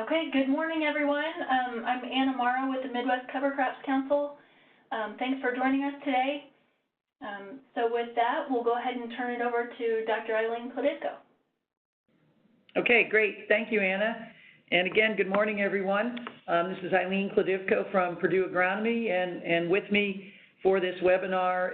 Okay, good morning, everyone. I'm Anna Morrow with the Midwest Cover Crops Council. Thanks for joining us today. So with that, we'll go ahead and turn it over to Dr. Eileen Kladivko. Okay, great. Thank you, Anna. And again, good morning, everyone. This is Eileen Kladivko from Purdue Agronomy, and with me for this webinar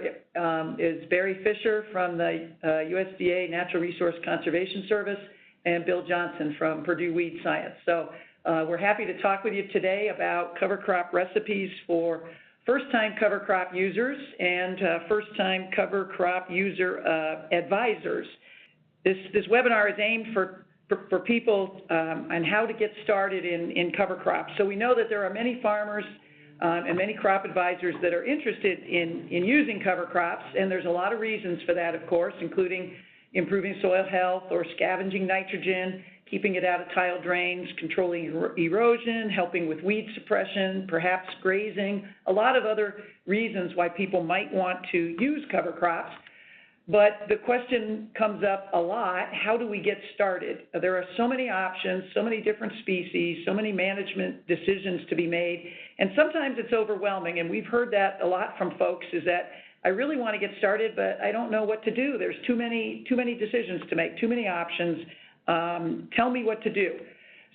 is Barry Fisher from the USDA Natural Resource Conservation Service and Bill Johnson from Purdue Weed Science. So we're happy to talk with you today about cover crop recipes for first-time cover crop users and first-time cover crop user advisors. This webinar is aimed for people on how to get started in cover crops. So we know that there are many farmers and many crop advisors that are interested in using cover crops, and there's a lot of reasons for that, of course, including improving soil health or scavenging nitrogen, keeping it out of tile drains, controlling erosion, helping with weed suppression, perhaps grazing, a lot of other reasons why people might want to use cover crops. But the question comes up a lot, how do we get started? There are so many options, so many different species, so many management decisions to be made, and sometimes it's overwhelming, and we've heard that a lot from folks, is that I really want to get started, but I don't know what to do. There's too many decisions to make, too many options. Tell me what to do.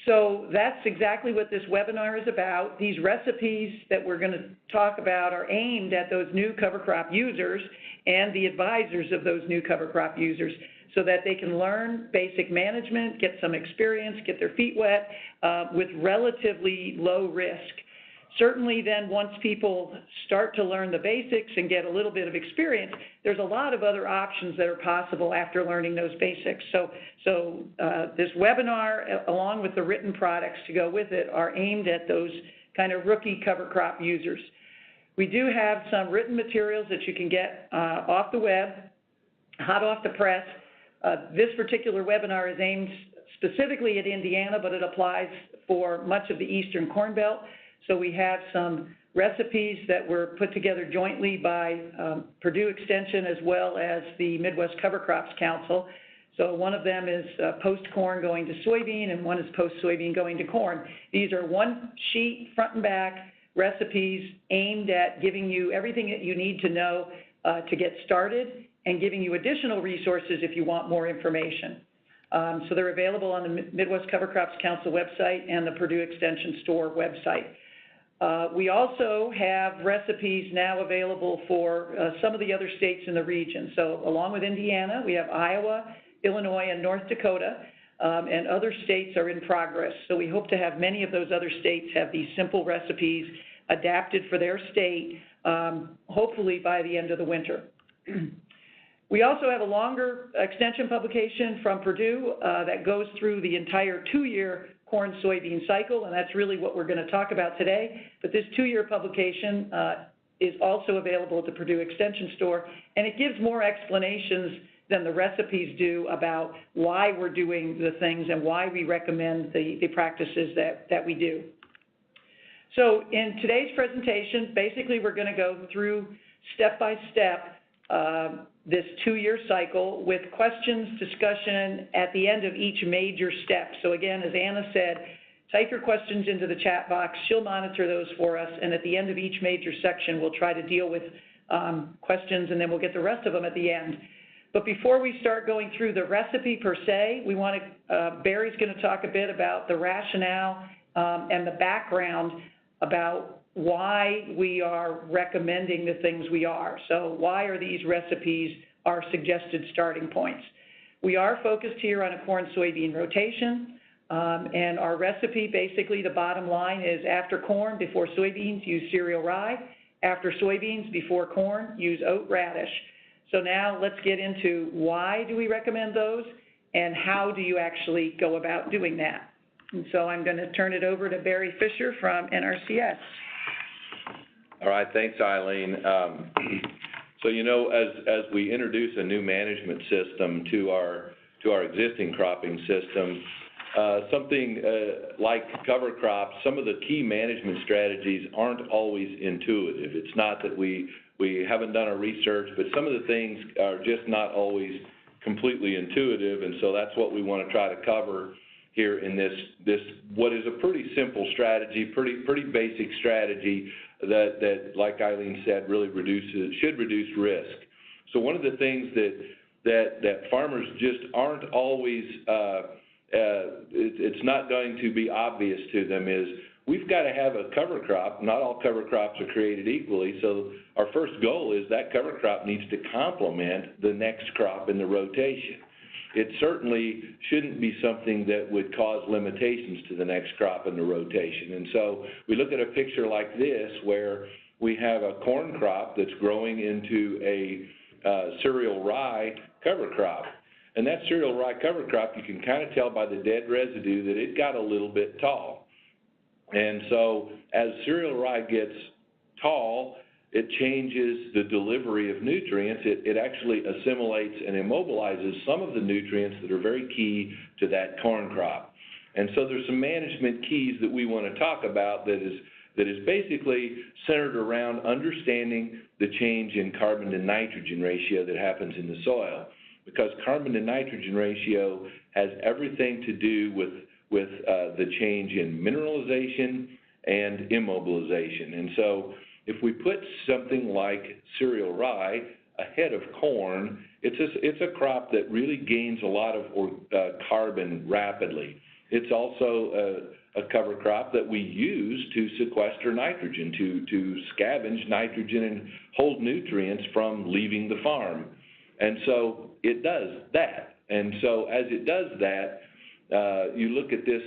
So that's exactly what this webinar is about. These recipes that we're going to talk about are aimed at those new cover crop users and the advisors of those new cover crop users so that they can learn basic management, get some experience, get their feet wet with relatively low risk. Certainly then once people start to learn the basics and get a little bit of experience, there's a lot of other options that are possible after learning those basics. So this webinar, along with the written products to go with it, are aimed at those kind of rookie cover crop users. We do have some written materials that you can get off the web, hot off the press. This particular webinar is aimed specifically at Indiana, but it applies for much of the eastern Corn Belt. So we have some recipes that were put together jointly by Purdue Extension as well as the Midwest Cover Crops Council. So one of them is post-corn going to soybean, and one is post-soybean going to corn. These are one sheet, front and back recipes aimed at giving you everything that you need to know to get started and giving you additional resources if you want more information. So they're available on the Midwest Cover Crops Council website and the Purdue Extension store website. We also have recipes now available for some of the other states in the region. So along with Indiana, we have Iowa, Illinois, and North Dakota, and other states are in progress. So we hope to have many of those other states have these simple recipes adapted for their state, hopefully by the end of the winter. We also have a longer extension publication from Purdue that goes through the entire 2-year corn-soybean cycle, and that's really what we're going to talk about today. But this 2-year publication is also available at the Purdue Extension store, and it gives more explanations than the recipes do about why we're doing the things and why we recommend the practices that we do. So in today's presentation, basically we're going to go through step by step this 2-year cycle with questions, discussion at the end of each major step. So again, as Anna said, type your questions into the chat box. She'll monitor those for us, and at the end of each major section, we'll try to deal with questions, and then we'll get the rest of them at the end. But before we start going through the recipe per se, we want to, Barry's going to talk a bit about the rationale and the background about why we are recommending the things we are. So why are these recipes our suggested starting points? We are focused here on a corn-soybean rotation, and our recipe, basically the bottom line is after corn, before soybeans, use cereal rye. After soybeans, before corn, use oat radish. So now let's get into why do we recommend those and how do you actually go about doing that. And so I'm going to turn it over to Barry Fisher from NRCS. All right, thanks, Eileen. So you know, as we introduce a new management system to our existing cropping system, something like cover crops, some of the key management strategies aren't always intuitive. It's not that we haven't done our research, but some of the things are just not always completely intuitive, and so that's what we want to try to cover here in this what is a pretty simple strategy, pretty basic strategy that like Eileen said, really should reduce risk. So one of the things that farmers just aren't always, it's not going to be obvious to them is we've got to have a cover crop. Not all cover crops are created equally, so our first goal is that cover crop needs to complement the next crop in the rotation. It certainly shouldn't be something that would cause limitations to the next crop in the rotation. And so we look at a picture like this where we have a corn crop that's growing into a cereal rye cover crop. And that cereal rye cover crop, you can kind of tell by the dead residue that it got a little bit tall. And so as cereal rye gets tall, it changes the delivery of nutrients. It actually assimilates and immobilizes some of the nutrients that are very key to that corn crop. And so there's some management keys that we want to talk about that is basically centered around understanding the change in carbon to nitrogen ratio that happens in the soil. Because carbon to nitrogen ratio has everything to do with the change in mineralization and immobilization. And so if we put something like cereal rye ahead of corn, it's a crop that really gains a lot of carbon rapidly. It's also a cover crop that we use to sequester nitrogen, to scavenge nitrogen and hold nutrients from leaving the farm. And so it does that. And so as it does that, you look at this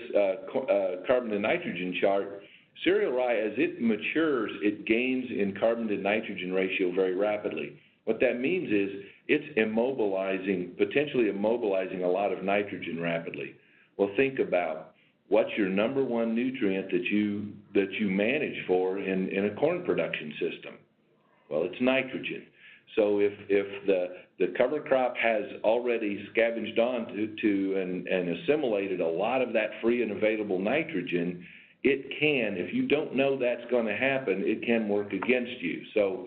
carbon to nitrogen chart, cereal rye, as it matures, it gains in carbon to nitrogen ratio very rapidly. What that means is it's potentially immobilizing a lot of nitrogen rapidly. Well, think about what's your number one nutrient that you manage for in a corn production system? Well, it's nitrogen. So if the cover crop has already scavenged on to and assimilated a lot of that free and available nitrogen, it can, if you don't know that's going to happen, it can work against you. So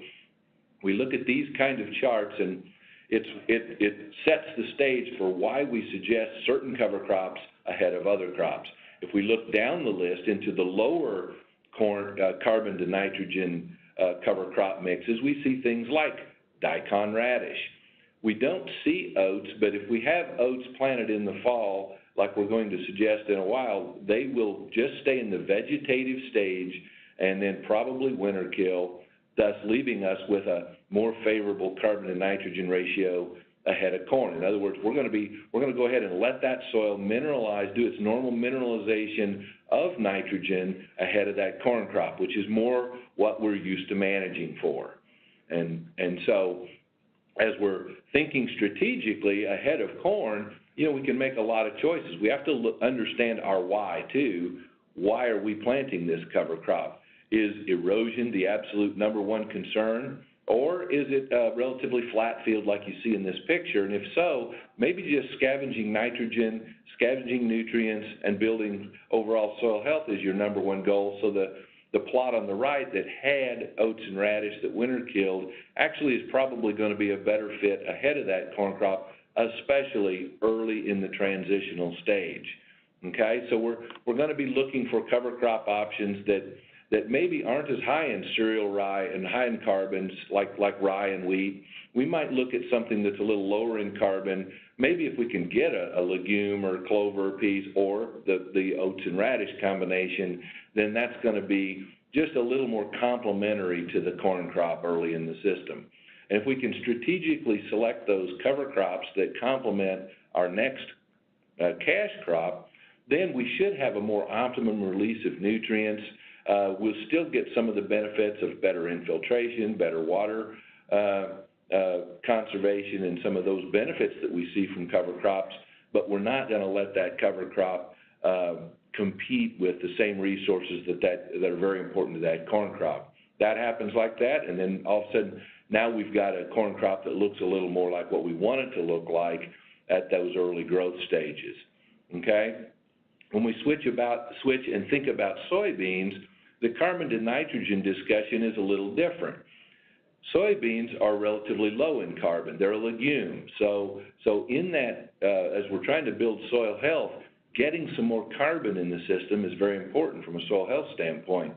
we look at these kind of charts, and it sets the stage for why we suggest certain cover crops ahead of other crops. If we look down the list into the lower carbon to nitrogen cover crop mixes, we see things like daikon radish. We don't see oats, but if we have oats planted in the fall, like we're going to suggest in a while, they will just stay in the vegetative stage and then probably winter kill, thus leaving us with a more favorable carbon to nitrogen ratio ahead of corn. In other words, we're going to go ahead and let that soil mineralize, do its normal mineralization of nitrogen ahead of that corn crop, which is more what we're used to managing for. And so as we're thinking strategically ahead of corn, we can make a lot of choices. We have to understand our why, too. Why are we planting this cover crop? Is erosion the absolute number one concern, or is it a relatively flat field like you see in this picture? And if so, maybe just scavenging nitrogen, scavenging nutrients, and building overall soil health is your number one goal. So the plot on the right that had oats and radish that winter killed actually is probably going to be a better fit ahead of that corn crop, especially early in the transitional stage. Okay, so we're going to be looking for cover crop options that maybe aren't as high in cereal rye and high in carbons like rye and wheat. We might look at something that's a little lower in carbon. Maybe if we can get a legume or clover or peas or the oats and radish combination, then that's going to be just a little more complementary to the corn crop early in the system. And if we can strategically select those cover crops that complement our next cash crop, then we should have a more optimum release of nutrients. We'll still get some of the benefits of better infiltration, better water conservation, and some of those benefits that we see from cover crops, but we're not going to let that cover crop compete with the same resources that are very important to that corn crop. That happens like that, and then all of a sudden, now we've got a corn crop that looks a little more like what we want it to look like at those early growth stages, okay? When we switch and think about soybeans, the carbon to nitrogen discussion is a little different. Soybeans are relatively low in carbon. They're a legume. So in that, as we're trying to build soil health, getting some more carbon in the system is very important from a soil health standpoint.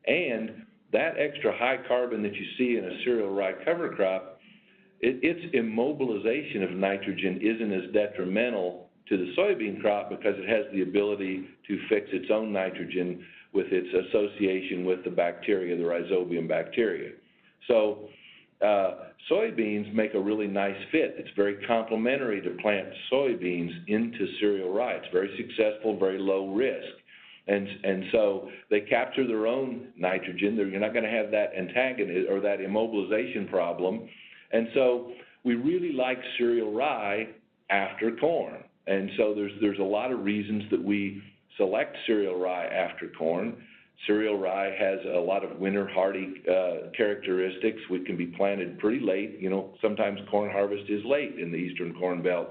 And that extra high carbon that you see in a cereal rye cover crop, its immobilization of nitrogen isn't as detrimental to the soybean crop because it has the ability to fix its own nitrogen with its association with the bacteria, the rhizobium bacteria. So soybeans make a really nice fit. It's very complementary to plant soybeans into cereal rye. It's very successful, very low risk. And so they capture their own nitrogen. You're not going to have that antagonism or that immobilization problem. And so we really like cereal rye after corn. And so there's a lot of reasons that we select cereal rye after corn. Cereal rye has a lot of winter hardy characteristics. We can be planted pretty late. You know, sometimes corn harvest is late in the eastern corn belt.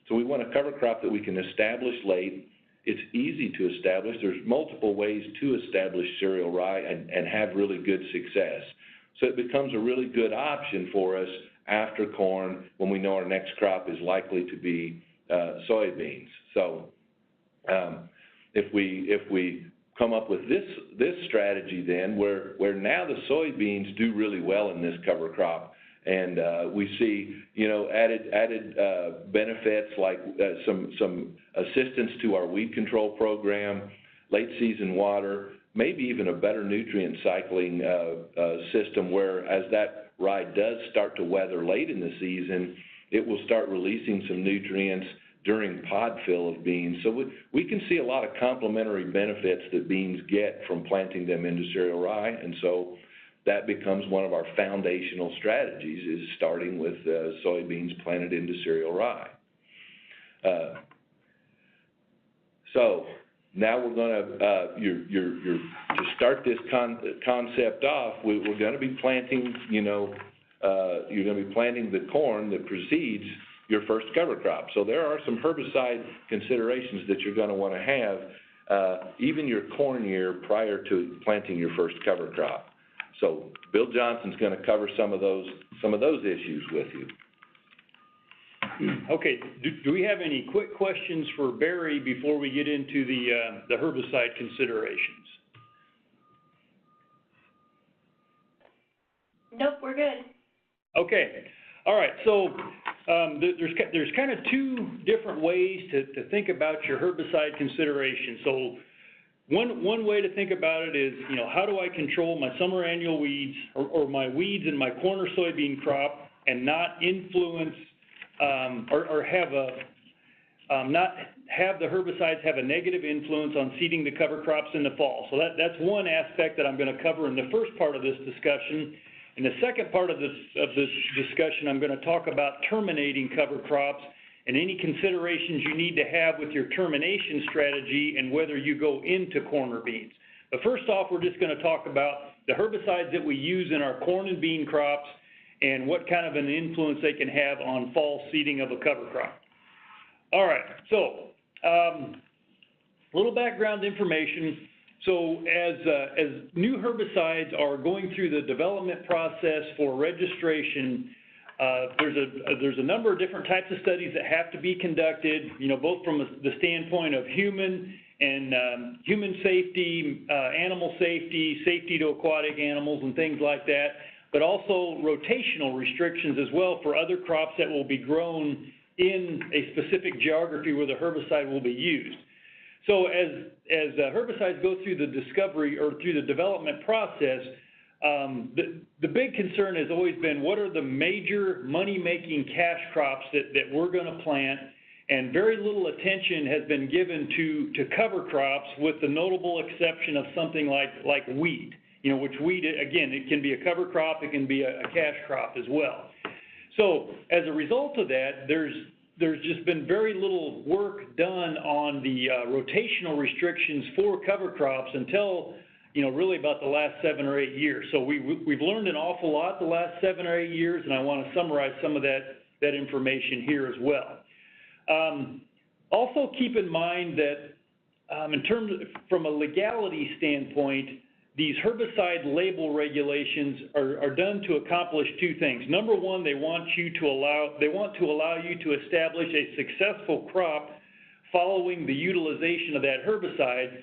So we want a cover crop that we can establish late. It's easy to establish. There's multiple ways to establish cereal rye and have really good success. So it becomes a really good option for us after corn when we know our next crop is likely to be soybeans. So if we come up with this strategy then where now the soybeans do really well in this cover crop, and we see, you know, added benefits like some assistance to our weed control program, late season water, maybe even a better nutrient cycling system where as that rye does start to weather late in the season, it will start releasing some nutrients during pod fill of beans. So we can see a lot of complementary benefits that beans get from planting them into cereal rye, and so that becomes one of our foundational strategies, is starting with soybeans planted into cereal rye. So now we're going to, to start this concept off, we're going to be planting, you know, you're going to be planting the corn that precedes your first cover crop. So there are some herbicide considerations that you're going to want to have even your corn year prior to planting your first cover crop. So Bill Johnson's going to cover some of those issues with you. Okay, do we have any quick questions for Barry before we get into the herbicide considerations? Nope, we're good. Okay, all right, so there's kind of two different ways to think about your herbicide consideration. So one way to think about it is, you know, how do I control my summer annual weeds or my weeds in my corn or soybean crop and not influence or have not have the herbicides have a negative influence on seeding the cover crops in the fall. So that's one aspect that I'm going to cover in the first part of this discussion. In the second part of this discussion, I'm going to talk about terminating cover crops and any considerations you need to have with your termination strategy and whether you go into corn or beans. But first off, we're just going to talk about the herbicides that we use in our corn and bean crops and what kind of an influence they can have on fall seeding of a cover crop. All right, so a little background information. So as new herbicides are going through the development process for registration, there's a number of different types of studies that have to be conducted, you know, both from the standpoint of human safety, animal safety, safety to aquatic animals and things like that, but also rotational restrictions as well for other crops that will be grown in a specific geography where the herbicide will be used. So as herbicides go through the discovery or through the development process, the big concern has always been what are the major money-making cash crops that we're going to plant, and very little attention has been given to cover crops, with the notable exception of something like wheat. You know, which wheat, again, it can be a cover crop, it can be a cash crop as well. So as a result of that, there's just been very little work done on the rotational restrictions for cover crops until, you know, really about the last 7 or 8 years. So we've learned an awful lot the last 7 or 8 years, and I want to summarize some of that information here as well. Also keep in mind that in terms of, from a legality standpoint, these herbicide label regulations are done to accomplish two things. Number one, they want to allow you to establish a successful crop following the utilization of that herbicide.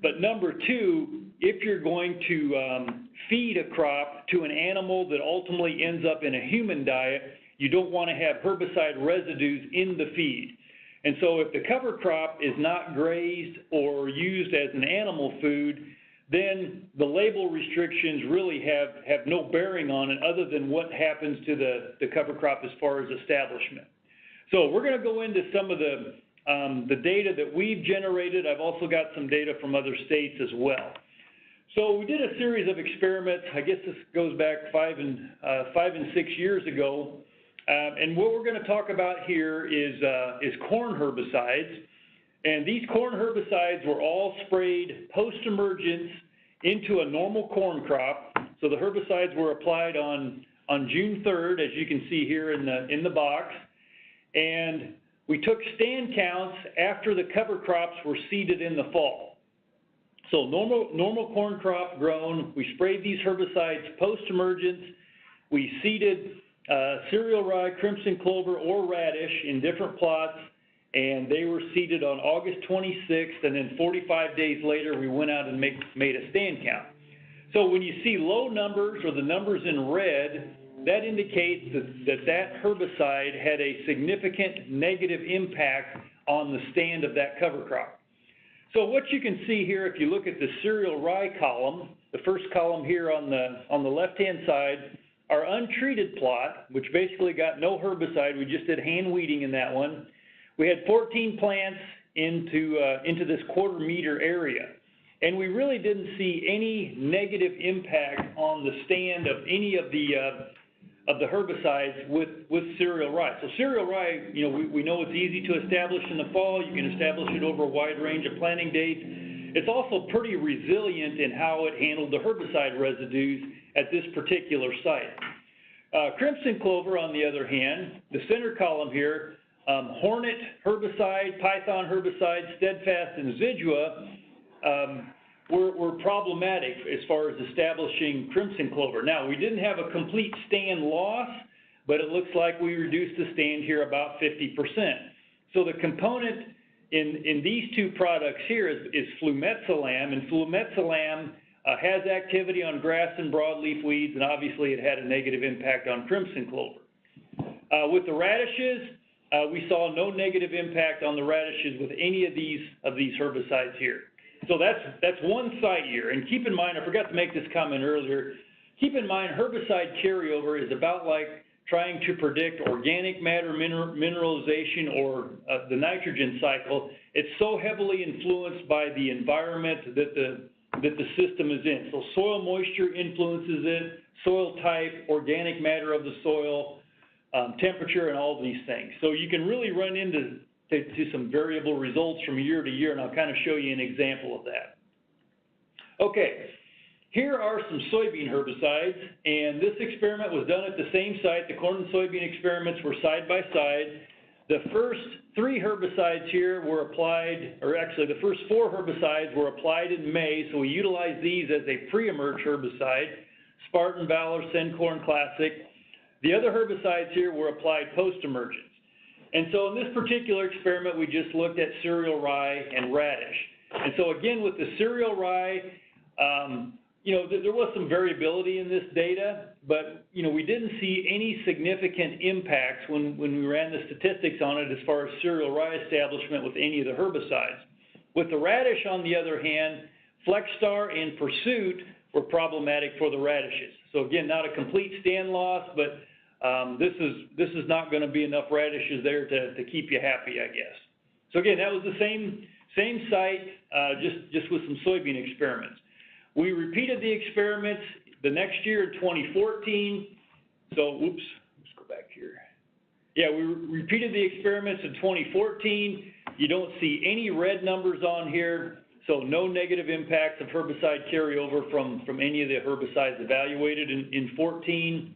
But number two, if you're going to feed a crop to an animal that ultimately ends up in a human diet, you don't want to have herbicide residues in the feed. And so if the cover crop is not grazed or used as an animal food, then the label restrictions really have no bearing on it other than what happens to the cover crop as far as establishment. So we're going to go into some of the data that we've generated. I've also got some data from other states as well. So we did a series of experiments. I guess this goes back 5 and 6 years ago. And what we're going to talk about here is corn herbicides. And these corn herbicides were all sprayed post-emergence into a normal corn crop. So the herbicides were applied on June 3rd, as you can see here in the box. And we took stand counts after the cover crops were seeded in the fall. So normal corn crop grown, we sprayed these herbicides post-emergence. We seeded cereal rye, crimson clover, or radish in different plots, and they were seeded on August 26th, and then 45 days later, we went out and made a stand count. So when you see low numbers or the numbers in red, that indicates that herbicide had a significant negative impact on the stand of that cover crop. So what you can see here, if you look at the cereal rye column, the first column here on the left-hand side, our untreated plot, which basically got no herbicide, we just did hand weeding in that one. We had 14 plants into this quarter-meter area, and we really didn't see any negative impact on the stand of any of the herbicides with cereal rye. So cereal rye, you know, we know it's easy to establish in the fall. You can establish it over a wide range of planting dates. It's also pretty resilient in how it handled the herbicide residues at this particular site. Crimson clover, on the other hand, the center column here, hornet herbicide, python herbicide, steadfast, and zidua were problematic as far as establishing crimson clover. Now, we didn't have a complete stand loss, but it looks like we reduced the stand here about 50%. So the component in these two products here is flumetzolam, and flumetzolam has activity on grass and broadleaf weeds, and obviously it had a negative impact on crimson clover. With the radishes, we saw no negative impact on the radishes with any of these herbicides here. So that's one site here. And keep in mind, I forgot to make this comment earlier, keep in mind herbicide carryover is about like trying to predict organic matter mineralization or the nitrogen cycle. It's so heavily influenced by the environment that the system is in. So soil moisture influences it, soil type, organic matter of the soil, temperature, and all of these things. So you can really run into some variable results from year to year, and I'll kind of show you an example of that. Okay, here are some soybean herbicides, and this experiment was done at the same site. The corn and soybean experiments were side by side. The first 3 herbicides here were applied, or actually the first 4 herbicides were applied in May, so we utilized these as a pre-emerge herbicide, Spartan, Valor, Sencorn Classic. The other herbicides here were applied post-emergence. And so in this particular experiment, we just looked at cereal rye and radish. And so again, with the cereal rye, you know, there was some variability in this data, but, you know, we didn't see any significant impacts when we ran the statistics on it as far as cereal rye establishment with any of the herbicides. With the radish, on the other hand, Flexstar and Pursuit were problematic for the radishes. So again, not a complete stand loss, but this is not going to be enough radishes there to keep you happy, I guess. So again, that was the same site, just with some soybean experiments. We repeated the experiments the next year in 2014. So, let's go back here. Yeah, we repeated the experiments in 2014. You don't see any red numbers on here, so no negative impacts of herbicide carryover from any of the herbicides evaluated in 14.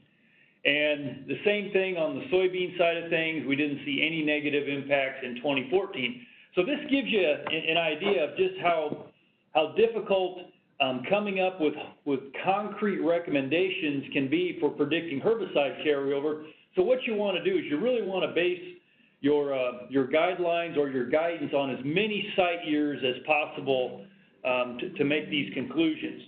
And the same thing on the soybean side of things, we didn't see any negative impacts in 2014. So this gives you an idea of just how difficult coming up with concrete recommendations can be for predicting herbicide carryover. So what you want to do is you really want to base your guidelines or your guidance on as many site years as possible to make these conclusions.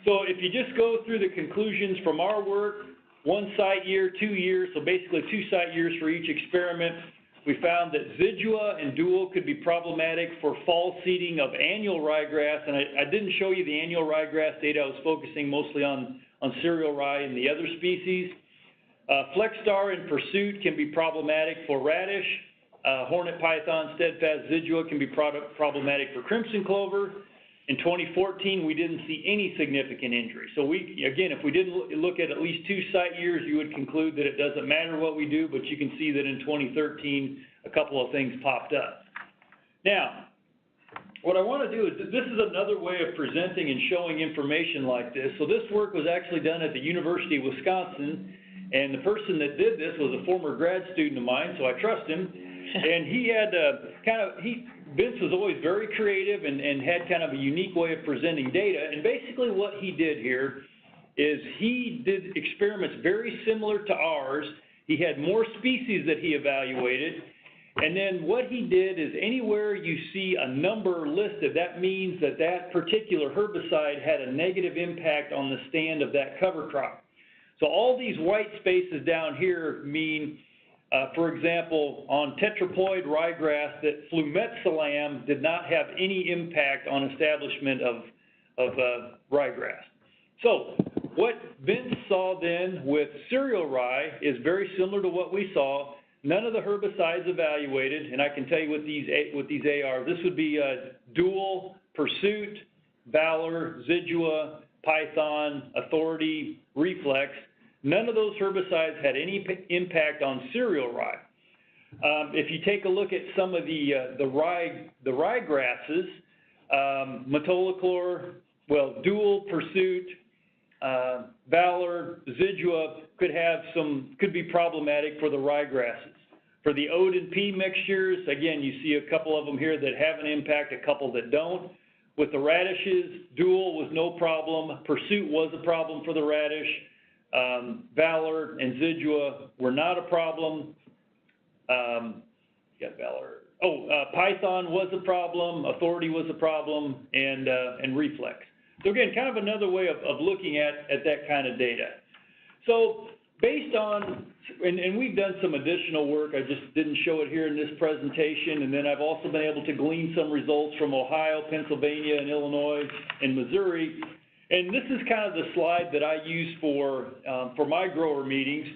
So if you just go through the conclusions from our work, 1 site year, 2 years, so basically 2 site years for each experiment, we found that Zidua and Dual could be problematic for fall seeding of annual ryegrass, and I didn't show you the annual ryegrass data. I was focusing mostly on cereal rye and the other species. Flexstar and Pursuit can be problematic for radish. Hornet Python, Steadfast Zidua can be problematic for crimson clover. In 2014, we didn't see any significant injury. So again, if we didn't look at least 2 site years, you would conclude that it doesn't matter what we do, but you can see that in 2013, a couple of things popped up. Now, what I want to do is, this is another way of presenting and showing information like this. So this work was actually done at the University of Wisconsin, and the person that did this was a former grad student of mine, so I trust him. And he had Vince was always very creative and had kind of a unique way of presenting data. And basically what he did here is he did experiments very similar to ours. He had more species that he evaluated. And then what he did is anywhere you see a number listed, that means that that particular herbicide had a negative impact on the stand of that cover crop. So all these white spaces down here mean, for example, on tetraploid ryegrass, that flumetsalam did not have any impact on establishment of ryegrass. So what Vince saw then with cereal rye is very similar to what we saw. None of the herbicides evaluated, and I can tell you what these AR, this would be Dual, Pursuit, Valor, Zidua, Python, Authority, Reflex. None of those herbicides had any impact on cereal rye. If you take a look at some of the ryegrasses, metolachlor, well, Dual, Pursuit, Valor, Zidua could be problematic for the ryegrasses. For the Ode and P mixtures, again, you see a couple of them here that have an impact, a couple that don't. With the radishes, Dual was no problem. Pursuit was a problem for the radish. Valor and Zidua were not a problem. Valor. Python was a problem. Authority was a problem, and Reflex. So again, kind of another way of looking at that kind of data. So based on, and we've done some additional work, I just didn't show it here in this presentation, and then I've also been able to glean some results from Ohio, Pennsylvania, and Illinois, and Missouri. And this is kind of the slide that I use for my grower meetings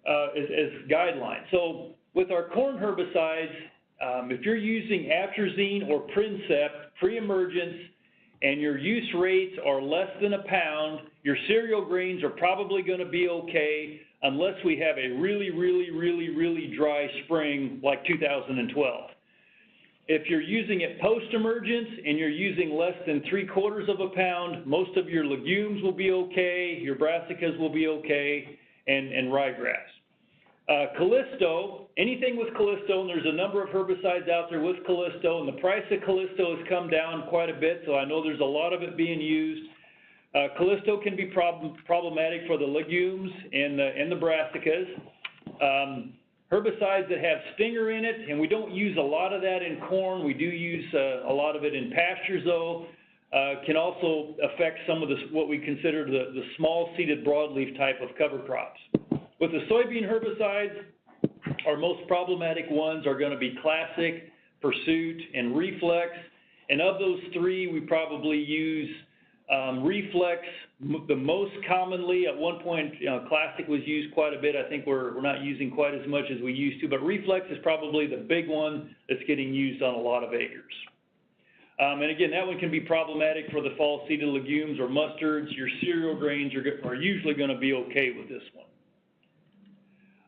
as guidelines. So with our corn herbicides, if you're using atrazine or Princep pre-emergence and your use rates are less than a pound, your cereal grains are probably going to be okay unless we have a really, really, really, really dry spring like 2012. If you're using it post-emergence and you're using less than 3/4 of a pound, most of your legumes will be okay, your brassicas will be okay, and ryegrass. Callisto, anything with Callisto, and there's a number of herbicides out there with Callisto, and the price of Callisto has come down quite a bit, so I know there's a lot of it being used. Callisto can be problematic for the legumes and the brassicas. Herbicides that have stinger in it, and we don't use a lot of that in corn. We do use a lot of it in pastures, though, can also affect some of what we consider the small-seeded broadleaf type of cover crops. With the soybean herbicides, our most problematic ones are going to be Classic, Pursuit, and Reflex. And of those three, we probably use Reflex the most commonly. At one point, Classic was used quite a bit. I think we're not using quite as much as we used to, but Reflex is probably the big one that's getting used on a lot of acres. And again, that one can be problematic for the fall seeded legumes or mustards. Your cereal grains are usually going to be okay with this one.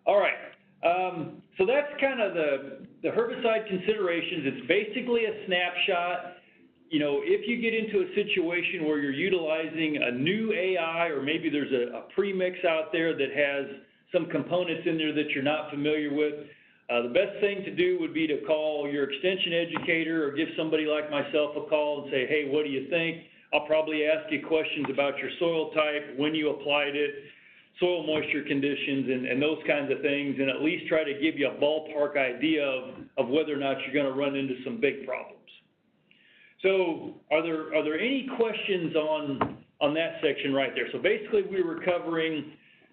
All right, so that's kind of the herbicide considerations. It's basically a snapshot. You know, if you get into a situation where you're utilizing a new AI, or maybe there's a premix out there that has some components in there that you're not familiar with, the best thing to do would be to call your extension educator or give somebody like myself a call and say, hey, what do you think? I'll probably ask you questions about your soil type, when you applied it. soil moisture conditions and those kinds of things, and at least try to give you a ballpark idea of whether or not you're going to run into some big problems. So are there any questions on that section right there? So basically we were covering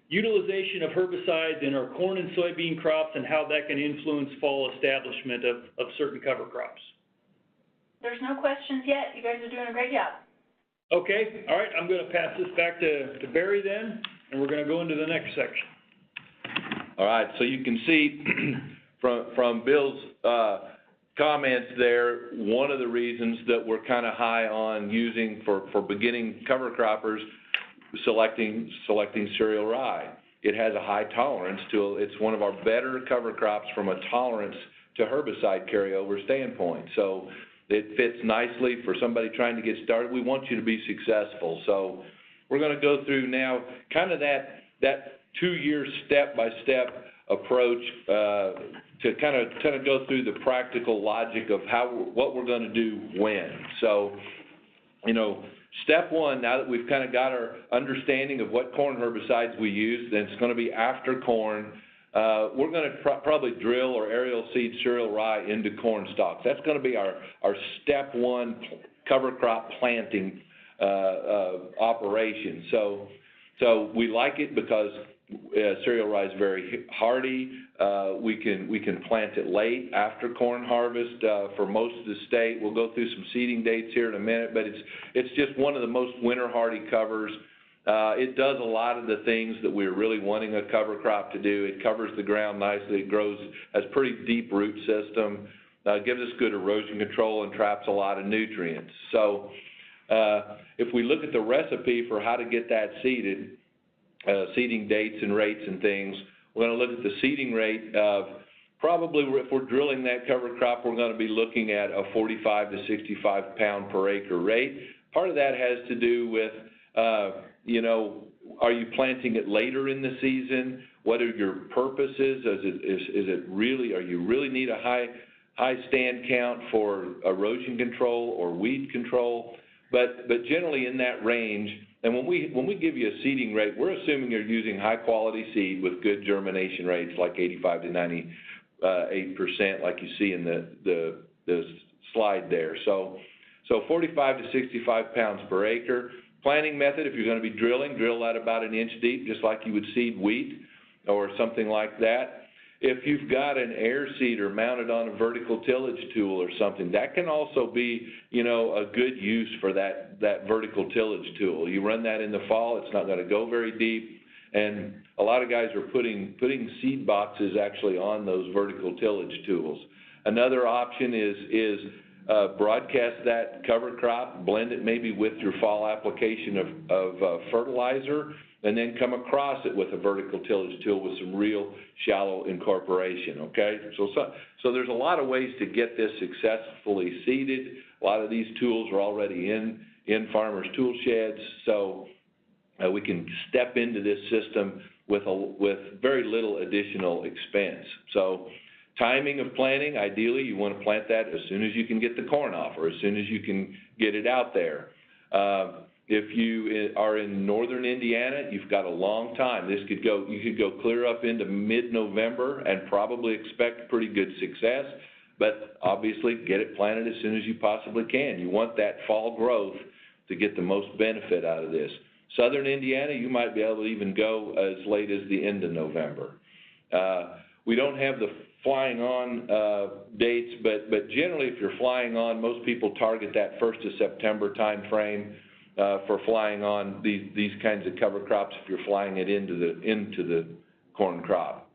utilization of herbicides in our corn and soybean crops and how that can influence fall establishment of certain cover crops. There's no questions yet. You guys are doing a great job. Okay, all right, I'm going to pass this back to Barry then, and we're going to go into the next section. All right, so you can see from Bill's comments there, one of the reasons that we're kind of high on using for beginning cover croppers, selecting cereal rye. It has a high tolerance to, it's one of our better cover crops from a tolerance to herbicide carryover standpoint. So it fits nicely for somebody trying to get started. We want you to be successful. So we're going to go through now kind of that 2-year step-by-step approach to kind of go through the practical logic of what we're going to do when. So, you know, step one, now that we've kind of got our understanding of what corn herbicides we use, then it's going to be after corn. We're going to probably drill or aerial seed cereal rye into corn stalks. That's going to be our step one cover crop planting operation. So we like it because cereal rye is very hardy. We can plant it late after corn harvest for most of the state. We'll go through some seeding dates here in a minute, but it's just one of the most winter hardy covers. It does a lot of the things that we're really wanting a cover crop to do. It covers the ground nicely. It grows, has pretty deep root system, gives us good erosion control and traps a lot of nutrients. So if we look at the recipe for how to get that seeded, seeding dates and rates and things, we're going to look at the seeding rate of probably, if we're drilling that cover crop, we're going to be looking at a 45 to 65 pound per acre rate. Part of that has to do with, you know, are you planting it later in the season? What are your purposes? Is it really, are you really need a high stand count for erosion control or weed control? But generally in that range. And when we give you a seeding rate, we're assuming you're using high quality seed with good germination rates like 85 to 98%, like you see in the slide there. So 45 to 65 pounds per acre. Planting method, if you're going to be drilling, drill that about an inch deep, just like you would seed wheat or something like that. If you've got an air seeder mounted on a vertical tillage tool or something, that can also be, you know, a good use for that vertical tillage tool. You run that in the fall, it's not going to go very deep, and a lot of guys are putting seed boxes actually on those vertical tillage tools. Another option is broadcast that cover crop, blend it maybe with your fall application of fertilizer, and then come across it with a vertical tillage tool with some real shallow incorporation, okay? So there's a lot of ways to get this successfully seeded. A lot of these tools are already in farmers' tool sheds, so we can step into this system with very little additional expense. So timing of planting, ideally you want to plant that as soon as you can get the corn off or as soon as you can get it out there. If you are in northern Indiana, you've got a long time. You could go clear up into mid-November and probably expect pretty good success, but obviously get it planted as soon as you possibly can. You want that fall growth to get the most benefit out of this. Southern Indiana, you might be able to even go as late as the end of November. We don't have the flying on dates, but generally if you're flying on, most people target that 1st of September time frame. For flying on these kinds of cover crops if you're flying it into the corn crop.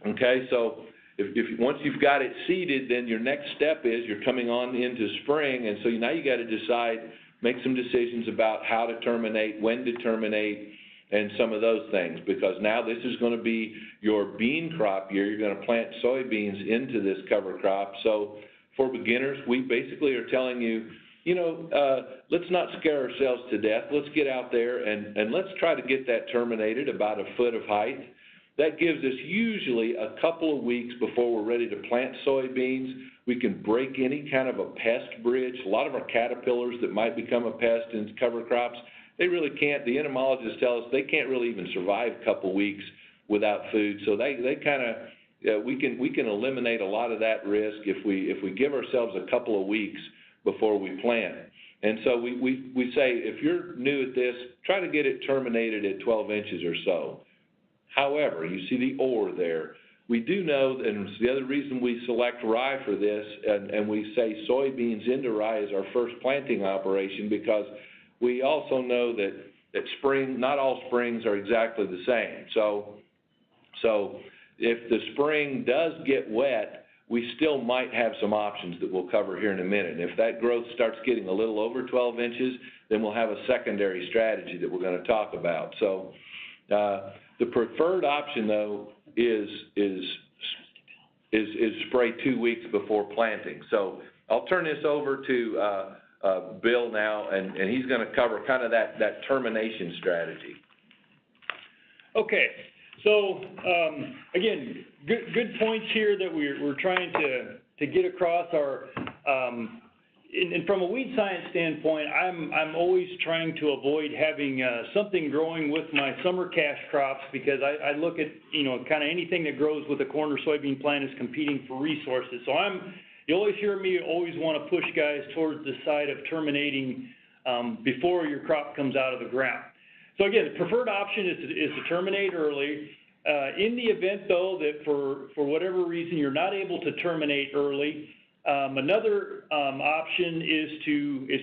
Okay, so if once you've got it seeded, then your next step is you're coming on into spring, and so now you got to decide, make some decisions about how to terminate, when to terminate, and some of those things, because now this is going to be your bean crop year. You're going to plant soybeans into this cover crop. So for beginners, we basically are telling you, you know, let's not scare ourselves to death. Let's get out there and let's try to get that terminated about a foot of height. That gives us usually a couple of weeks before we're ready to plant soybeans. We can break any kind of a pest bridge. A lot of our caterpillars that might become a pest in cover crops they really can't, the entomologists tell us they can't really even survive a couple weeks without food. So they kind of, we can eliminate a lot of that risk if we give ourselves a couple of weeks before we plant. And so we say, if you're new at this, try to get it terminated at 12 inches or so. However, you see the or there. We do know, and it's the other reason we select rye for this, and we say soybeans into rye is our first planting operation, because we also know that spring, not all springs are exactly the same. So if the spring does get wet, we still might have some options that we'll cover here in a minute. And if that growth starts getting a little over 12 inches, then we'll have a secondary strategy that we're going to talk about. So the preferred option, though, is spray 2 weeks before planting. So I'll turn this over to Bill now, and he's going to cover kind of that termination strategy. Okay, so again, good points here that we're trying to get across. Our and from a weed science standpoint, I'm always trying to avoid having something growing with my summer cash crops, because I look at, you know, kind of anything that grows with a corn or soybean plant is competing for resources. So you always hear me always want to push guys towards the side of terminating before your crop comes out of the ground. So again, the preferred option is to terminate early. In the event, though, that for whatever reason you're not able to terminate early, another option is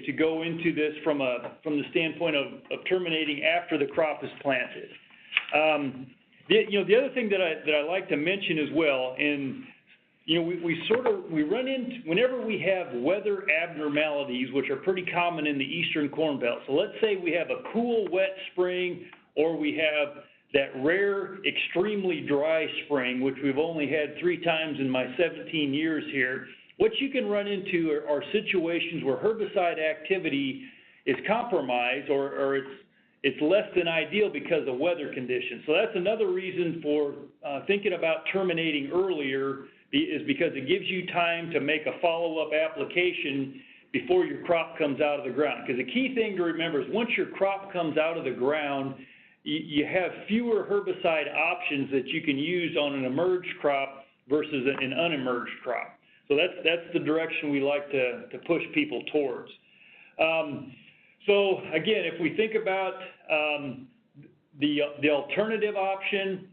to go into this from the standpoint of terminating after the crop is planted. The other thing that I like to mention as well, and you know, we run into, whenever we have weather abnormalities, which are pretty common in the eastern corn belt. So let's say we have a cool, wet spring, or we have that rare, extremely dry spring, which we've only had 3 times in my 17 years here. What you can run into are situations where herbicide activity is compromised, or it's less than ideal because of weather conditions. So that's another reason for thinking about terminating earlier, is because it gives you time to make a follow-up application before your crop comes out of the ground. Because the key thing to remember is once your crop comes out of the ground, you have fewer herbicide options that you can use on an emerged crop versus an unemerged crop. So that's the direction we like to push people towards. So again, if we think about the alternative option,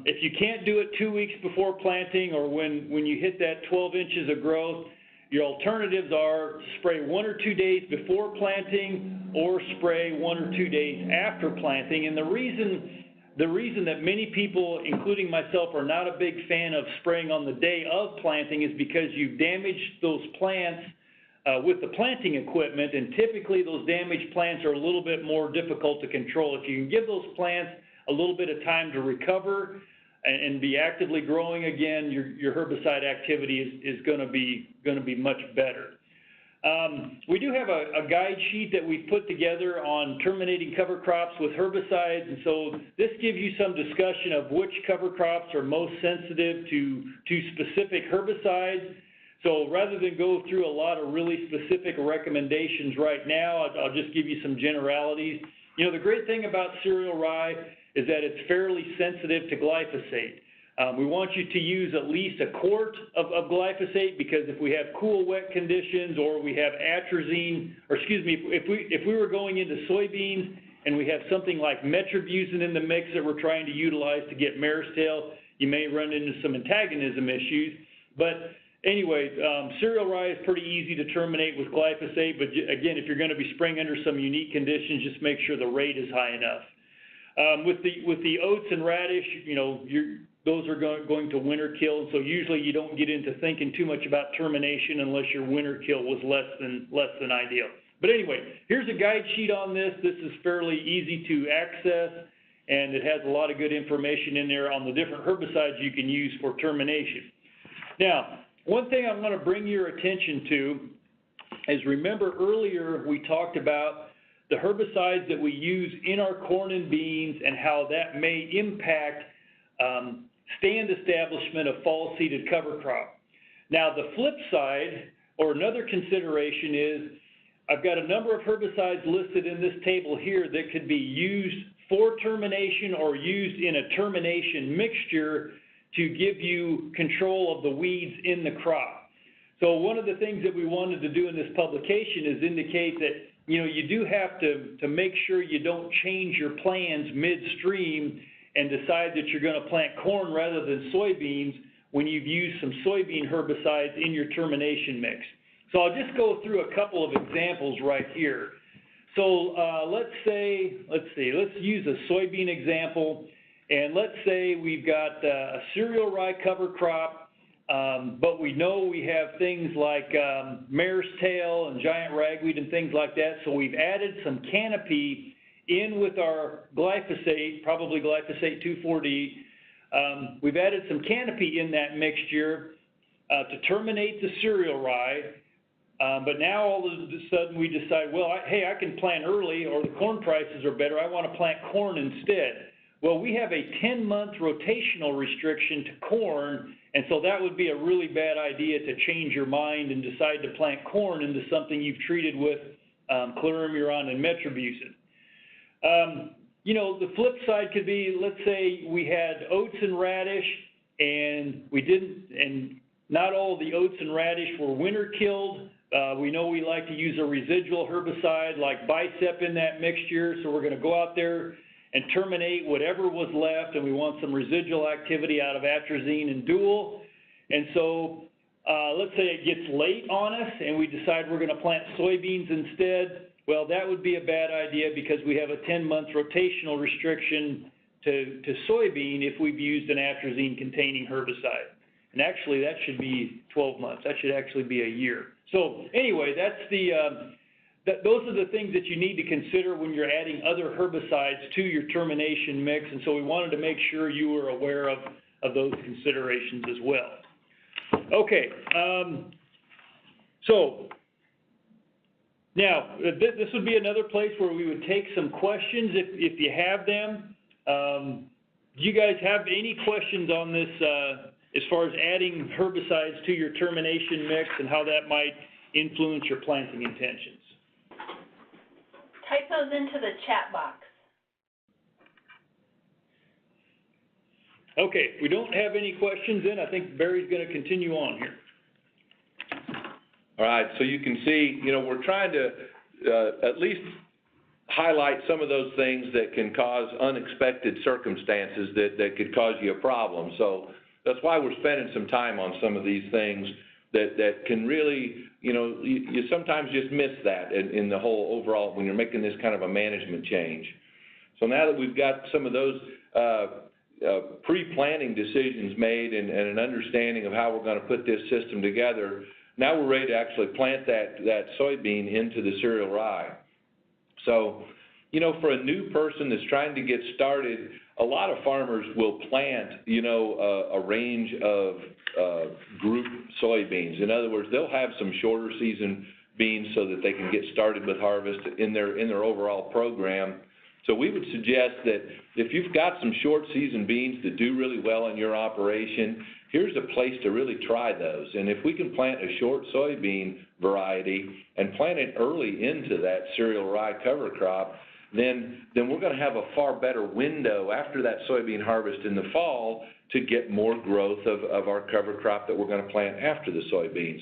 if you can't do it 2 weeks before planting, or when you hit that 12 inches of growth, your alternatives are spray 1 or 2 days before planting, or spray 1 or 2 days after planting. And the reason that many people, including myself, are not a big fan of spraying on the day of planting is because you've damaged those plants with the planting equipment, and typically those damaged plants are a little bit more difficult to control. If you can give those plants a little bit of time to recover and be actively growing again, your herbicide activity is going to be much better. We do have a guide sheet that we've put together on terminating cover crops with herbicides, and so this gives you some discussion of which cover crops are most sensitive to specific herbicides. So rather than go through a lot of really specific recommendations right now, I'll just give you some generalities. You know, the great thing about cereal rye is that it's fairly sensitive to glyphosate. We want you to use at least a quart of glyphosate, because if we have cool, wet conditions, or we have atrazine, or excuse me, if we were going into soybeans and we have something like metribuzin in the mix that we're trying to utilize to get mare's tail, you may run into some antagonism issues. But anyway, cereal rye is pretty easy to terminate with glyphosate, but again, if you're going to be spraying under some unique conditions, just make sure the rate is high enough. With the oats and radish, you know, those are going to winter kill, so usually you don't get into thinking too much about termination unless your winter kill was less than ideal. But anyway, here's a guide sheet on this. This is fairly easy to access, and it has a lot of good information in there on the different herbicides you can use for termination. Now, one thing I'm going to bring your attention to is, remember earlier we talked about the herbicides that we use in our corn and beans and how that may impact stand establishment of fall seeded cover crop. Now, the flip side, or another consideration, is I've got a number of herbicides listed in this table here that could be used for termination or used in a termination mixture to give you control of the weeds in the crop. So one of the things that we wanted to do in this publication is indicate that, you know, you do have to make sure you don't change your plans midstream and decide that you're going to plant corn rather than soybeans when you've used some soybean herbicides in your termination mix. So I'll just go through a couple of examples right here. So let's use a soybean example, and let's say we've got a cereal rye cover crop, but we know we have things like mare's tail and giant ragweed and things like that, so we've added some canopy in with our glyphosate, probably glyphosate 2,4-D. We've added some canopy in that mixture to terminate the cereal rye. But now all of a sudden we decide, well, hey, I can plant early, or the corn prices are better, I want to plant corn instead. Well, we have a 10-month rotational restriction to corn, and so that would be a really bad idea to change your mind and decide to plant corn into something you've treated with chlorimiron and metribuzin. You know, the flip side could be, let's say we had oats and radish, and not all of the oats and radish were winter killed. We know we like to use a residual herbicide like Bicep in that mixture, so we're going to go out there and terminate whatever was left, and we want some residual activity out of atrazine and dual. And so let's say it gets late on us and we decide we're going to plant soybeans instead. Well, that would be a bad idea because we have a 10-month rotational restriction to soybean if we've used an atrazine-containing herbicide. And actually, that should be 12 months. That should actually be a year. So anyway, that's those are the things that you need to consider when you're adding other herbicides to your termination mix. And so we wanted to make sure you were aware of those considerations as well. Okay, so now this would be another place where we would take some questions if you have them. Do you guys have any questions on this as far as adding herbicides to your termination mix and how that might influence your planting intentions? Type those into the chat box. Okay, if we don't have any questions then, I think Barry's going to continue on here. All right, so you can see, you know, we're trying to at least highlight some of those things that can cause unexpected circumstances that could cause you a problem. So that's why we're spending some time on some of these things that can really, you know, you sometimes just miss that in the whole overall when you're making this kind of a management change. So now that we've got some of those pre-planning decisions made and an understanding of how we're going to put this system together, now we're ready to actually plant that soybean into the cereal rye. So, you know, for a new person that's trying to get started, a lot of farmers will plant, you know, a range of group soybeans. In other words, they'll have some shorter season beans so that they can get started with harvest in their overall program. So we would suggest that if you've got some short season beans that do really well in your operation, here's a place to really try those. And if we can plant a short soybean variety and plant it early into that cereal rye cover crop, then we're going to have a far better window after that soybean harvest in the fall to get more growth of our cover crop that we're going to plant after the soybeans.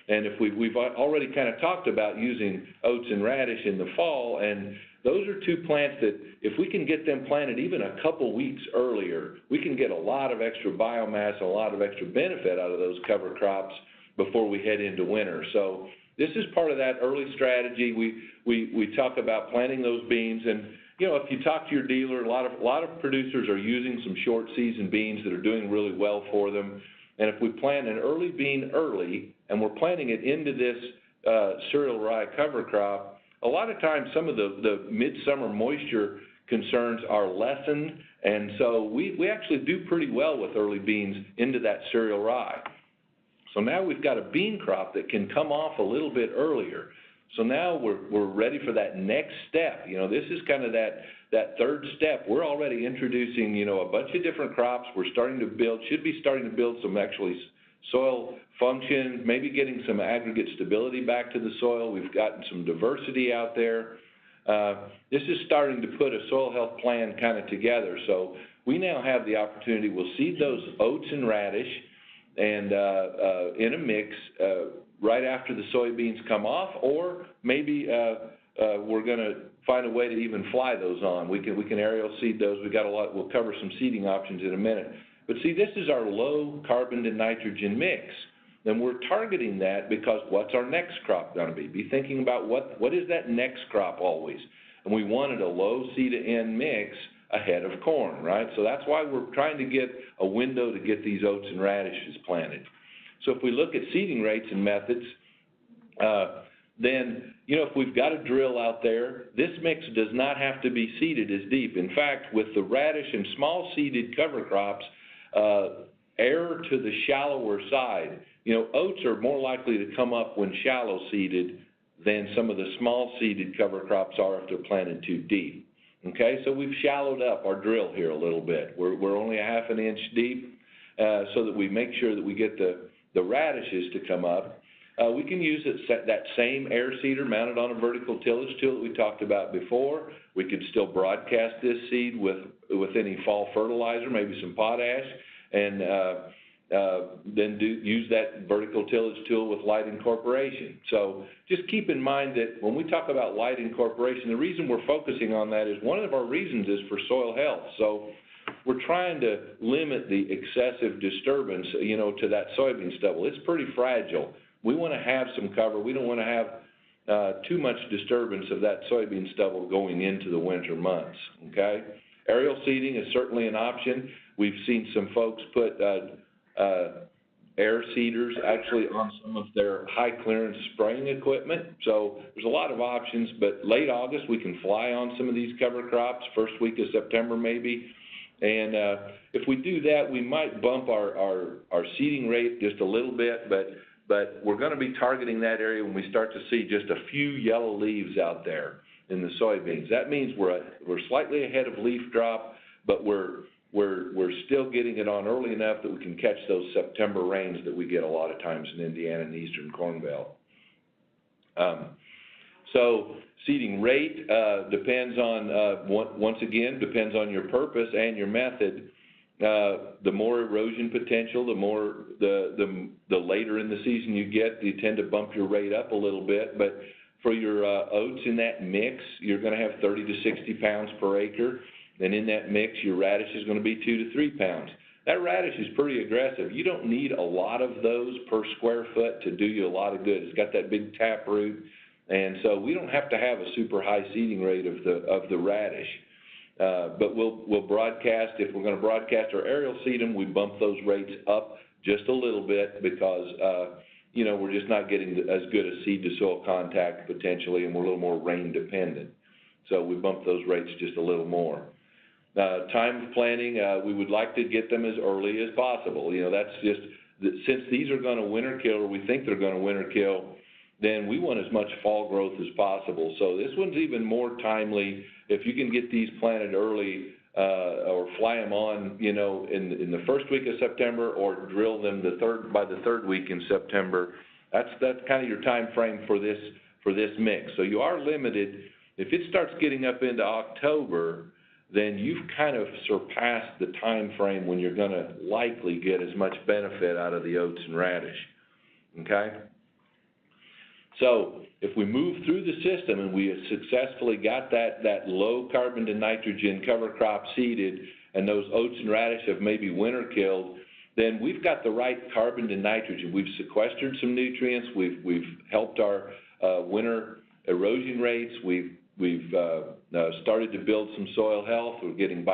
And if we've already kind of talked about using oats and radish in the fall, and those are two plants that if we can get them planted even a couple weeks earlier, we can get a lot of extra biomass, a lot of extra benefit out of those cover crops before we head into winter. So this is part of that early strategy. We talk about planting those beans, and you know, if you talk to your dealer, a lot of producers are using some short season beans that are doing really well for them. And if we plant an early bean early, and we're planting it into this cereal rye cover crop, a lot of times some of the midsummer moisture concerns are lessened, and so we actually do pretty well with early beans into that cereal rye. So now we've got a bean crop that can come off a little bit earlier. So now we're ready for that next step. You know, this is kind of that third step. We're already introducing, you know, a bunch of different crops. We're starting to build, should be starting to build some actually soil function, maybe getting some aggregate stability back to the soil. We've gotten some diversity out there. This is starting to put a soil health plan kind of together. So we now have the opportunity, we'll seed those oats and radish and in a mix right after the soybeans come off, or maybe we're going to find a way to even fly those on. We can aerial seed those. We got a lot. We'll cover some seeding options in a minute. But see, this is our low carbon to nitrogen mix, and we're targeting that because what's our next crop going to be? Be thinking about what is that next crop always, and we wanted a low C to N mix ahead of corn, right? So that's why we're trying to get a window to get these oats and radishes planted. So if we look at seeding rates and methods, then, you know, if we've got a drill out there, this mix does not have to be seeded as deep. In fact, with the radish and small seeded cover crops, err to the shallower side. You know, oats are more likely to come up when shallow seeded than some of the small seeded cover crops are if they're planted too deep. Okay, so we've shallowed up our drill here a little bit. We're only a ½ inch deep so that we make sure that we get the radishes to come up. We can use that same air seeder mounted on a vertical tillage tool that we talked about before. We could still broadcast this seed with any fall fertilizer, maybe some potash, and then use that vertical tillage tool with light incorporation. So just keep in mind that when we talk about light incorporation, the reason we're focusing on that is one of our reasons is for soil health. So we're trying to limit the excessive disturbance, you know, to that soybean stubble. It's pretty fragile. We want to have some cover. We don't want to have too much disturbance of that soybean stubble going into the winter months, okay? Aerial seeding is certainly an option. We've seen some folks put air seeders actually on some of their high clearance spraying equipment. So there's a lot of options, but late August we can fly on some of these cover crops, first week of September maybe. And if we do that, we might bump our seeding rate just a little bit, but we're going to be targeting that area when we start to see just a few yellow leaves out there in the soybeans. That means we're slightly ahead of leaf drop, but we're still getting it on early enough that we can catch those September rains that we get a lot of times in Indiana and the Eastern Cornbelt. So seeding rate depends on, once again, depends on your purpose and your method. The more erosion potential, the later in the season you get, you tend to bump your rate up a little bit. But for your oats in that mix, you're going to have 30 to 60 pounds per acre. And in that mix, your radish is going to be 2 to 3 pounds. That radish is pretty aggressive. You don't need a lot of those per square foot to do you a lot of good. It's got that big tap root, and so we don't have to have a super high seeding rate of the radish. But we'll broadcast, if we're going to broadcast or aerial seed them, we bump those rates up just a little bit because, you know, we're just not getting as good a seed to soil contact potentially, and we're a little more rain dependent. So we bump those rates just a little more. Time of planting, we would like to get them as early as possible. You know, that's just, since these are going to winter kill, or we think they're going to winter kill, then we want as much fall growth as possible. So this one's even more timely. If you can get these planted early or fly them on, you know, in the first week of September, or drill them by the third week in September, that's kind of your time frame for this mix. So you are limited. If it starts getting up into October, then you've kind of surpassed the time frame when you're going to likely get as much benefit out of the oats and radish, okay? So if we move through the system and we have successfully got that low carbon to nitrogen cover crop seeded, and those oats and radish have maybe winter killed, then we've got the right carbon to nitrogen. We've sequestered some nutrients. We've helped our winter erosion rates. We've started to build some soil health. We're getting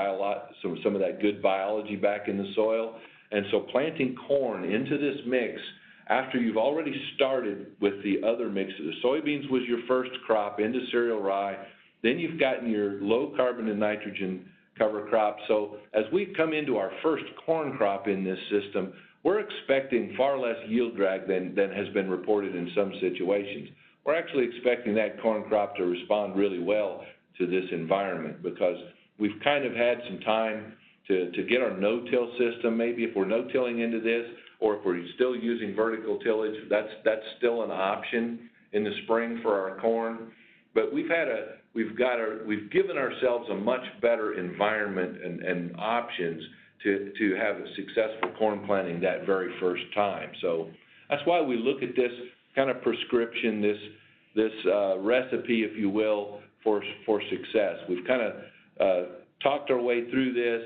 some of that good biology back in the soil. And so planting corn into this mix after you've already started with the other mixes. The soybeans was your first crop into cereal rye. Then you've gotten your low carbon and nitrogen cover crop. So as we come into our first corn crop in this system, we're expecting far less yield drag than has been reported in some situations. We're actually expecting that corn crop to respond really well to this environment because we've kind of had some time to get our no-till system. Maybe if we're no-tilling into this, or if we're still using vertical tillage, that's still an option in the spring for our corn. But we've given ourselves a much better environment and options to have a successful corn planting that very first time. So that's why we look at this kind of prescription, this recipe, if you will, for success. We've kind of talked our way through this,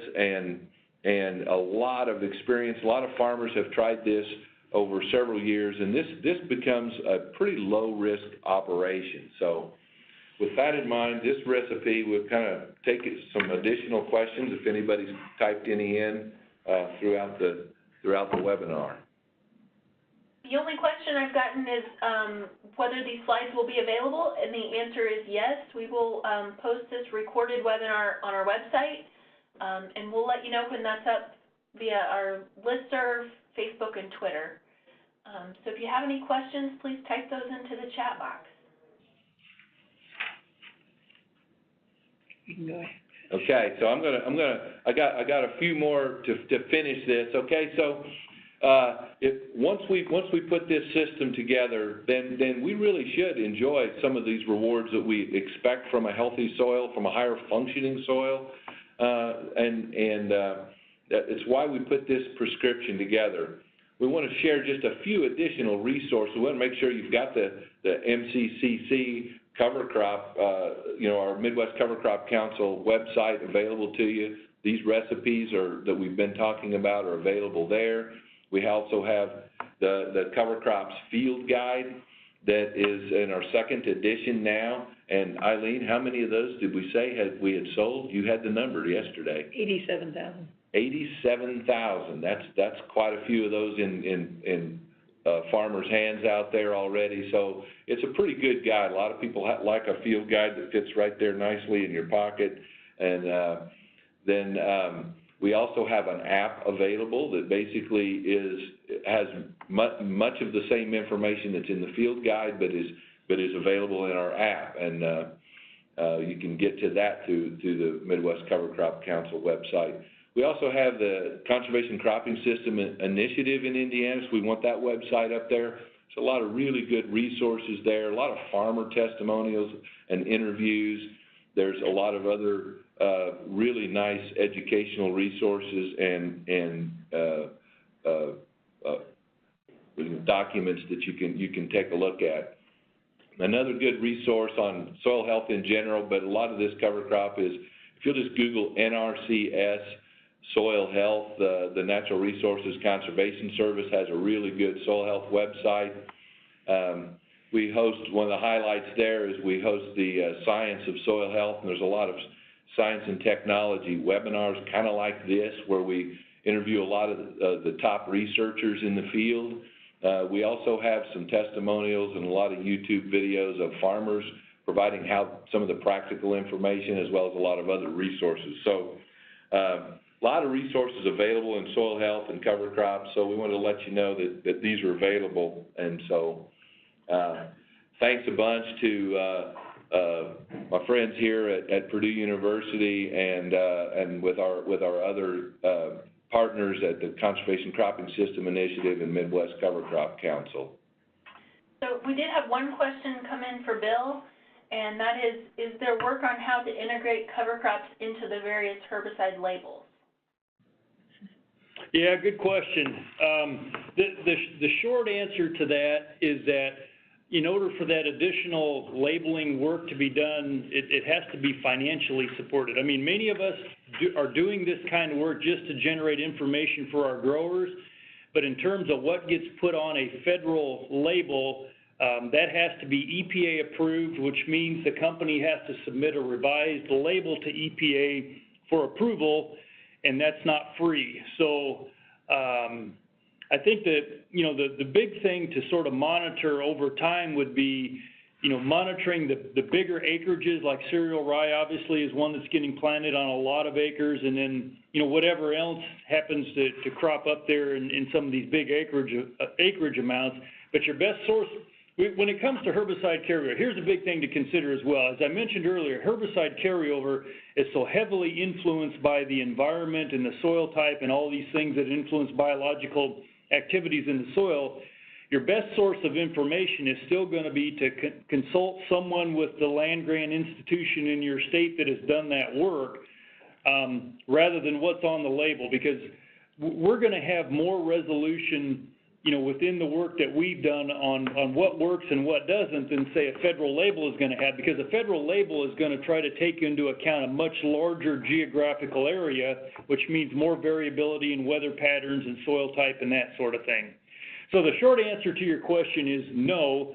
and a lot of experience. A lot of farmers have tried this over several years, and this becomes a pretty low-risk operation. So with that in mind, this recipe, we'll kind of take some additional questions if anybody's typed any in throughout the webinar. The only question I've gotten is whether these slides will be available, and the answer is yes. We will post this recorded webinar on our website, and we'll let you know when that's up via our listserv, Facebook, and Twitter. So if you have any questions, please type those into the chat box. You can go ahead. Okay, so I got a few more to finish this. Okay, so once we put this system together, then we really should enjoy some of these rewards that we expect from a healthy soil, from a higher functioning soil, and it's why we put this prescription together. We want to share just a few additional resources. We want to make sure you've got the MCCC cover crop, our Midwest Cover Crop Council website available to you. These recipes that we've been talking about are available there. We also have the Cover Crops Field Guide that is in our second edition now. And Eileen, how many of those did we say we had sold? You had the number yesterday. 87,000. 87,000. That's quite a few of those in farmers' hands out there already. So it's a pretty good guide. A lot of people like a field guide that fits right there nicely in your pocket. And then we also have an app available that basically has much of the same information that's in the field guide, but is available in our app. And you can get to that through the Midwest Cover Crop Council website. We also have the Conservation Cropping System Initiative in Indiana, so we want that website up there. There's a lot of really good resources there, a lot of farmer testimonials and interviews. There's a lot of other really nice educational resources and documents that you can take a look at. Another good resource on soil health in general, but a lot of this cover crop is, if you'll just Google NRCS soil health, the Natural Resources Conservation Service has a really good soil health website. We host, one of the highlights there is we host the Science of Soil Health, and there's a lot of science and technology webinars kind of like this, where we interview a lot of the top researchers in the field. We also have some testimonials and a lot of YouTube videos of farmers providing some of the practical information, as well as a lot of other resources. So a lot of resources available in soil health and cover crops, so we want to let you know that these are available. And so thanks a bunch to my friends here at Purdue University and with our other partners at the Conservation Cropping System Initiative and Midwest Cover Crop Council. So we did have one question come in for Bill, and that is there work on how to integrate cover crops into the various herbicide labels? Yeah, good question. The short answer to that is that in order for that additional labeling work to be done, it has to be financially supported. I mean, many of us are doing this kind of work just to generate information for our growers, but in terms of what gets put on a federal label, that has to be EPA approved, which means the company has to submit a revised label to EPA for approval, and that's not free. So I think that, the big thing to sort of monitor over time would be, monitoring the bigger acreages, like cereal rye obviously is one that's getting planted on a lot of acres, and then, whatever else happens to crop up there in some of these big acreage amounts. But your best source, when it comes to herbicide carryover, here's a big thing to consider as well. As I mentioned earlier, herbicide carryover is so heavily influenced by the environment and the soil type and all these things that influence biological activities in the soil, your best source of information is still going to be to consult someone with the land-grant institution in your state that has done that work, rather than what's on the label, because we're going to have more resolution, you know, within the work that we've done on what works and what doesn't than, say, a federal label is going to have, because a federal label is going to try to take into account a much larger geographical area, which means more variability in weather patterns and soil type and that sort of thing. So the short answer to your question is no,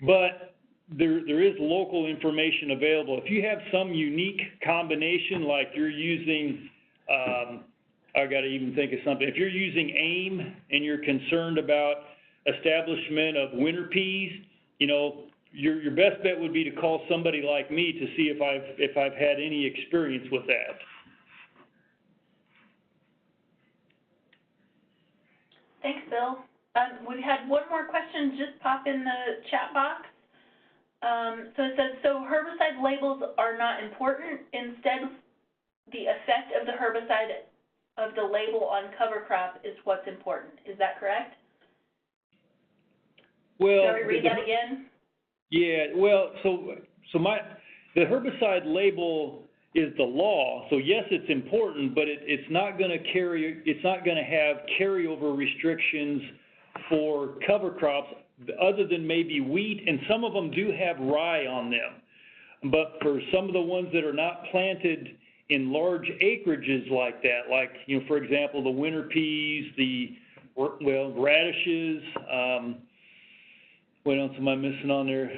but there is local information available. If you have some unique combination, like you're using, I got to even think of something. If you're using AIM and you're concerned about establishment of winter peas, you know, your best bet would be to call somebody like me to see if I've had any experience with that. Thanks, Bill. We've had one more question just pop in the chat box. So it says, so herbicide labels are not important. Instead, the effect of the herbicide of the label on cover crop is what's important. Is that correct? Well, shall we read that again? Yeah. Well, so the herbicide label is the law. So yes, it's important, but it's not going to have carryover restrictions for cover crops other than maybe wheat, and some of them do have rye on them. But for some of the ones that are not planted in large acreages like that, like, you know, for example, the winter peas, radishes, what else am I missing on there?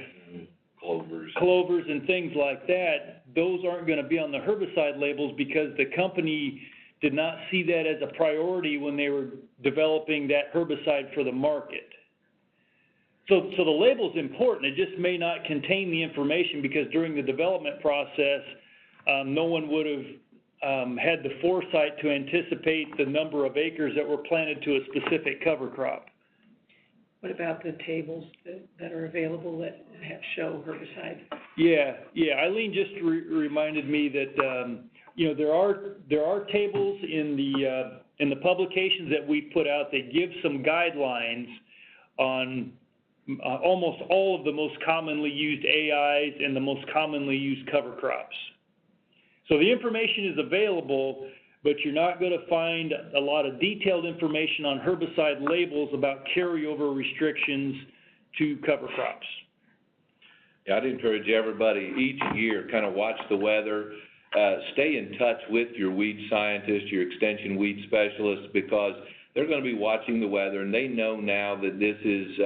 Clovers and things like that, those aren't going to be on the herbicide labels because the company did not see that as a priority when they were developing that herbicide for the market. So the label is important. It just may not contain the information because during the development process, no one would have had the foresight to anticipate the number of acres that were planted to a specific cover crop. What about the tables that are available that show herbicide? Yeah. Eileen just reminded me that you know, there are tables in the publications that we put out that give some guidelines on almost all of the most commonly used AIs and the most commonly used cover crops. So the information is available, but you're not going to find a lot of detailed information on herbicide labels about carryover restrictions to cover crops. Yeah, I'd encourage everybody each year kind of watch the weather, stay in touch with your weed scientist, your extension weed specialist, because they're going to be watching the weather, and they know now that this is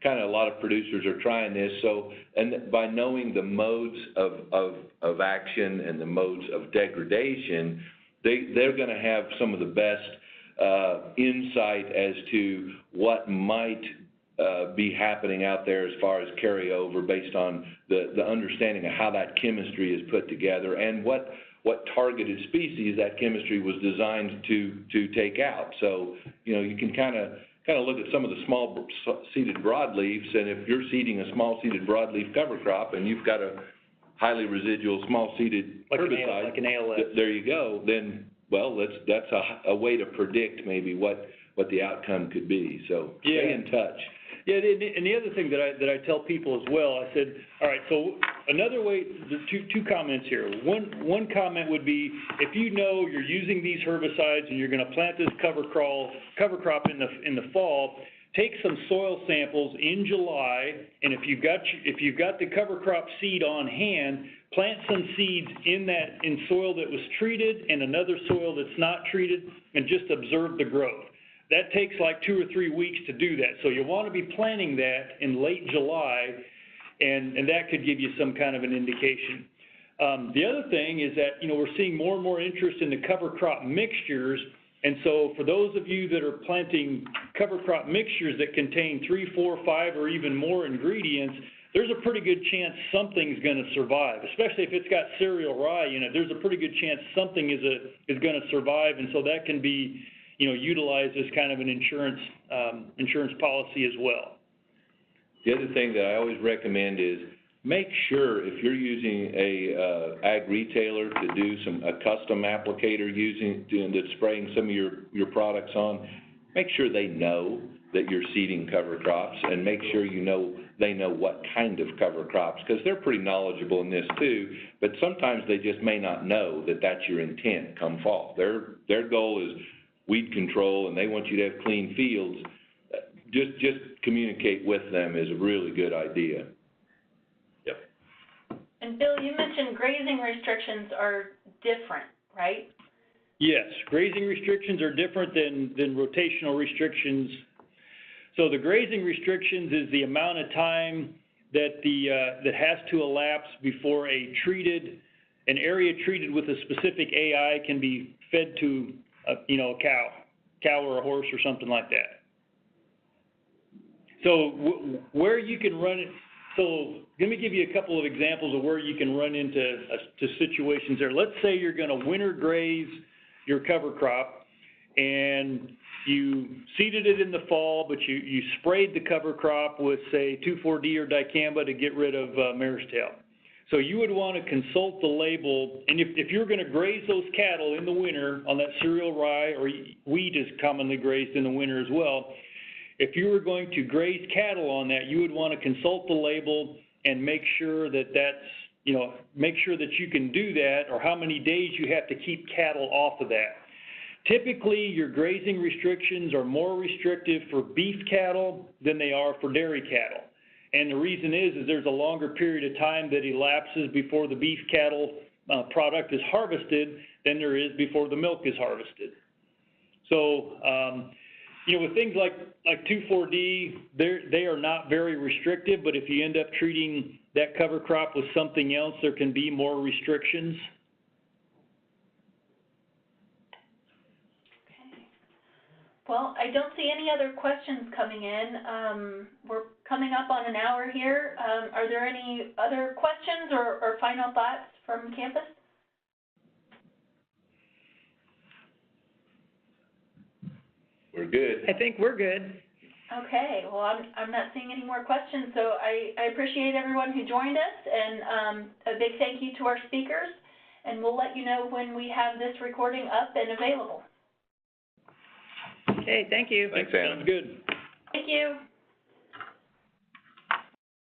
kind of a lot of producers are trying this. So, and by knowing the modes of action and the modes of degradation, they're going to have some of the best insight as to what might be happening out there as far as carryover based on the understanding of how that chemistry is put together and what targeted species that chemistry was designed to take out. So, you know, you can kind of look at some of the small seeded broadleafs, and if you're seeding a small seeded broadleaf cover crop and you've got a highly residual small seeded herbicide, like an ALS. There you go. Then, well, that's a way to predict maybe what the outcome could be. So stay in touch. Yeah, and the other thing that I tell people as well, I said, all right, so another way, two comments here. One comment would be, if you know you're using these herbicides and you're going to plant this cover crop in the fall, take some soil samples in July, and if you've got the cover crop seed on hand, plant some seeds in soil that was treated and another soil that's not treated, and just observe the growth. That takes like 2 or 3 weeks to do that. So you want to be planting that in late July, and that could give you some kind of an indication. The other thing is that, you know, we're seeing more and more interest in the cover crop mixtures. And so for those of you that are planting cover crop mixtures that contain 3, 4, 5, or even more ingredients, there's a pretty good chance something's going to survive, especially if it's got cereal rye in it. There's a pretty good chance something is going to survive, and so that can be, you know, utilized as kind of an insurance policy as well. The other thing that I always recommend is make sure if you're using a ag retailer to do a custom applicator that's spraying some of your products on, make sure they know that you're seeding cover crops, and make sure they know what kind of cover crops, because they're pretty knowledgeable in this too, but sometimes they just may not know that that's your intent come fall. Their goal is weed control, and they want you to have clean fields. Just communicate with them is a really good idea. Yep. And Bill, you mentioned grazing restrictions are different, right? Yes, grazing restrictions are different than rotational restrictions. So the grazing restrictions is the amount of time that that has to elapse before an area treated with a specific AI can be fed to a cow or a horse or something like that. So where you can run it, so let me give you a couple of examples of where you can run into to situations there. Let's say you're going to winter graze your cover crop, and you seeded it in the fall, but you sprayed the cover crop with, say, 2,4-D or dicamba to get rid of mare's tail. So you would want to consult the label, and if you're going to graze those cattle in the winter on that cereal rye, or wheat is commonly grazed in the winter as well, if you were going to graze cattle on that, you would want to consult the label and make sure that make sure that you can do that, or how many days you have to keep cattle off of that. Typically, your grazing restrictions are more restrictive for beef cattle than they are for dairy cattle. And the reason is there's a longer period of time that elapses before the beef cattle product is harvested than there is before the milk is harvested. So, with things like 2,4-D, they are not very restrictive, but if you end up treating that cover crop with something else, there can be more restrictions. Well, I don't see any other questions coming in. We're coming up on an hour here. Are there any other questions or final thoughts from campus? We're good. I think we're good. Okay, well, I'm not seeing any more questions, so I appreciate everyone who joined us, and a big thank you to our speakers, and we'll let you know when we have this recording up and available. Okay, thank you. Thanks, Anna. Sounds good. Thank you.